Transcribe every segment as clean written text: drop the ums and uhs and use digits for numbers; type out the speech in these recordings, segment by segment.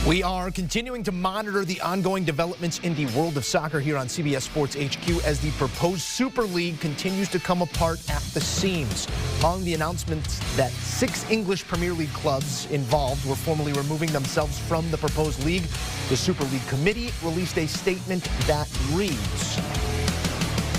We are continuing to monitor the ongoing developments in the world of soccer here on CBS Sports HQ as the proposed Super League continues to come apart at the seams. Following the announcements that 6 English Premier League clubs involved were formally removing themselves from the proposed league, the Super League Committee released a statement that reads: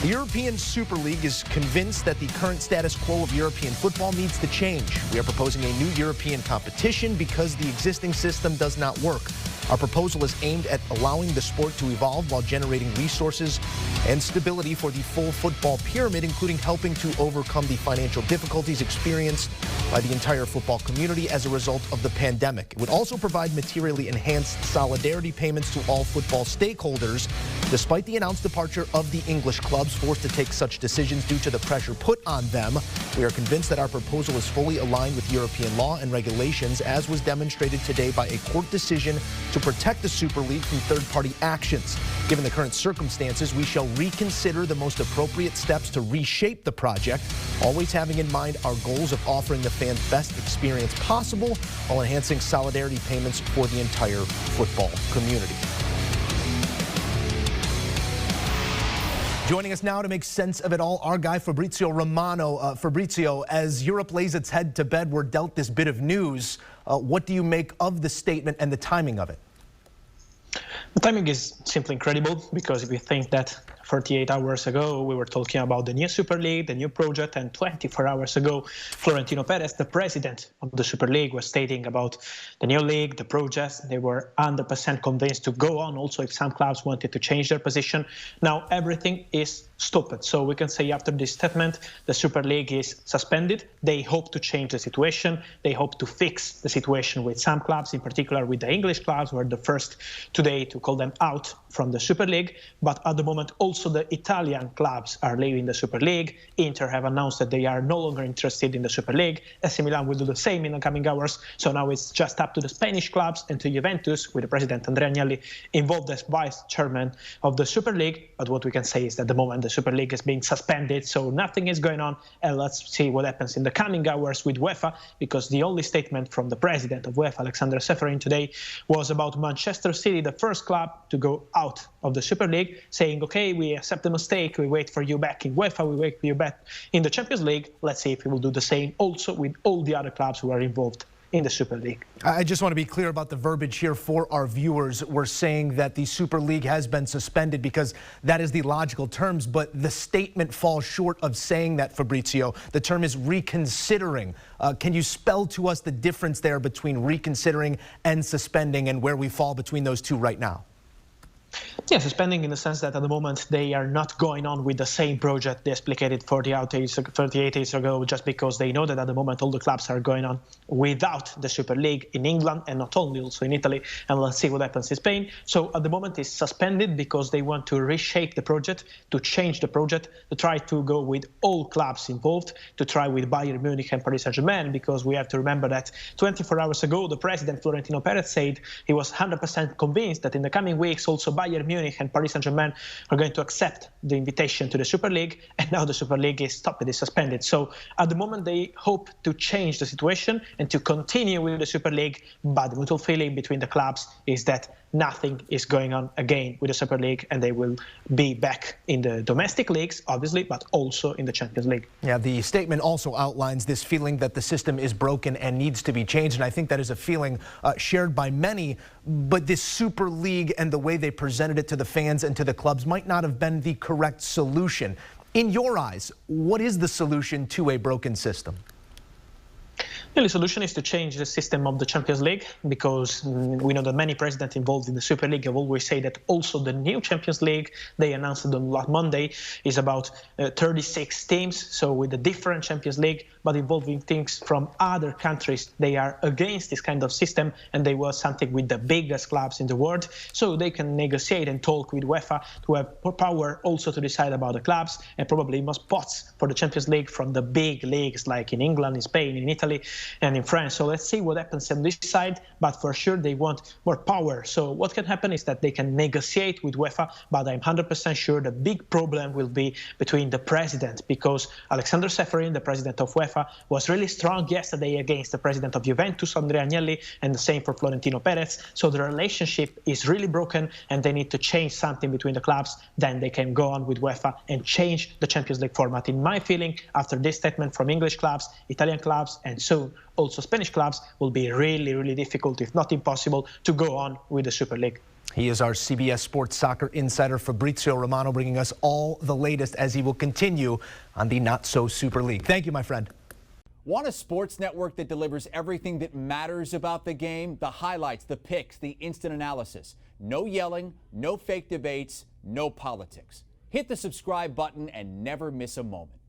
the European Super League is convinced that the current status quo of European football needs to change. We are proposing a new European competition because the existing system does not work. Our proposal is aimed at allowing the sport to evolve while generating resources and stability for the full football pyramid, including helping to overcome the financial difficulties experienced by the entire football community as a result of the pandemic. It would also provide materially enhanced solidarity payments to all football stakeholders. Despite the announced departure of the English clubs forced to take such decisions due to the pressure put on them, we are convinced that our proposal is fully aligned with European law and regulations, as was demonstrated today by a court decision to protect the Super League from third-party actions. Given the current circumstances, we shall reconsider the most appropriate steps to reshape the project, always having in mind our goals of offering the fans best experience possible while enhancing solidarity payments for the entire football community. Joining us now to make sense of it all, our guy Fabrizio Romano. Fabrizio, as Europe lays its head to bed, we're dealt this bit of news. What do you make of the statement and the timing of it? The timing is simply incredible, because if you think that 48 hours ago we were talking about the new Super League, the new project, and 24 hours ago Florentino Perez, the president of the Super League, was stating about the new league, the project. They were 100% convinced to go on, also if some clubs wanted to change their position. Now everything is stopped. So we can say after this statement, the Super League is suspended. They hope to change the situation. They hope to fix the situation with some clubs, in particular with the English clubs, who were the first today to call them out from the Super League. But at the moment, also the Italian clubs are leaving the Super League. Inter have announced that they are no longer interested in the Super League. AC Milan will do the same in the coming hours. So now it's just up to the Spanish clubs and to Juventus, with the president Andrea Agnelli involved as vice chairman of the Super League. But what we can say is that at the moment the Super League is being suspended, so nothing is going on. And let's see what happens in the coming hours with UEFA, because the only statement from the president of UEFA, Alexander Seferin, today was about Manchester City, the first club to go out of the Super League, saying, okay, we accept the mistake, we wait for you back in UEFA, we wait for you back in the Champions League. Let's see if we will do the same also with all the other clubs who are involved in the Super League. I just want to be clear about the verbiage here for our viewers. We're saying that the Super League has been suspended because that is the logical terms, but the statement falls short of saying that, Fabrizio. The term is reconsidering. Can you spell to us the difference there between reconsidering and suspending, and where we fall between those two right now? Yeah, suspending in the sense that at the moment they are not going on with the same project they explicated 38 days ago, just because they know that at the moment all the clubs are going on without the Super League in England, and not only, also in Italy, and let's see what happens in Spain. So at the moment it's suspended because they want to reshape the project, to change the project, to try to go with all clubs involved, to try with Bayern Munich and Paris Saint-Germain, because we have to remember that 24 hours ago the president Florentino Perez said he was 100% convinced that in the coming weeks also Bayern Munich and Paris Saint-Germain are going to accept the invitation to the Super League, and now the Super League is stopped, it is suspended. So at the moment they hope to change the situation and to continue with the Super League, but the mutual feeling between the clubs is that nothing is going on again with the Super League, and they will be back in the domestic leagues, obviously, but also in the Champions League. Yeah, the statement also outlines this feeling that the system is broken and needs to be changed, and I think that is a feeling shared by many. But this Super League and the way they presented it to the fans and to the clubs might not have been the correct solution. In your eyes, what is the solution to a broken system? The solution is to change the system of the Champions League, because we know that many presidents involved in the Super League have always said that also the new Champions League, they announced it on last Monday, is about 36 teams, so with a different Champions League, but involving teams from other countries. They are against this kind of system, and they want something with the biggest clubs in the world, so they can negotiate and talk with UEFA to have more power also to decide about the clubs, and probably more spots for the Champions League from the big leagues like in England, in Spain, in Italy. and in France. So let's see what happens on this side, but for sure they want more power. So what can happen is that they can negotiate with UEFA, but I'm 100% sure the big problem will be between the president, because Alexander Seferin, the president of UEFA, was really strong yesterday against the president of Juventus, Andrea Agnelli, and the same for Florentino Perez. So the relationship is really broken, and they need to change something between the clubs. Then they can go on with UEFA and change the Champions League format. In my feeling, after this statement from English clubs, Italian clubs, and soon also Spanish clubs, will be really, really difficult, if not impossible, to go on with the Super League. He is our CBS Sports soccer insider, Fabrizio Romano, bringing us all the latest as he will continue on the Not-So-Super League. Thank you, my friend. Want a sports network that delivers everything that matters about the game? The highlights, the picks, the instant analysis. No yelling, no fake debates, no politics. Hit the subscribe button and never miss a moment.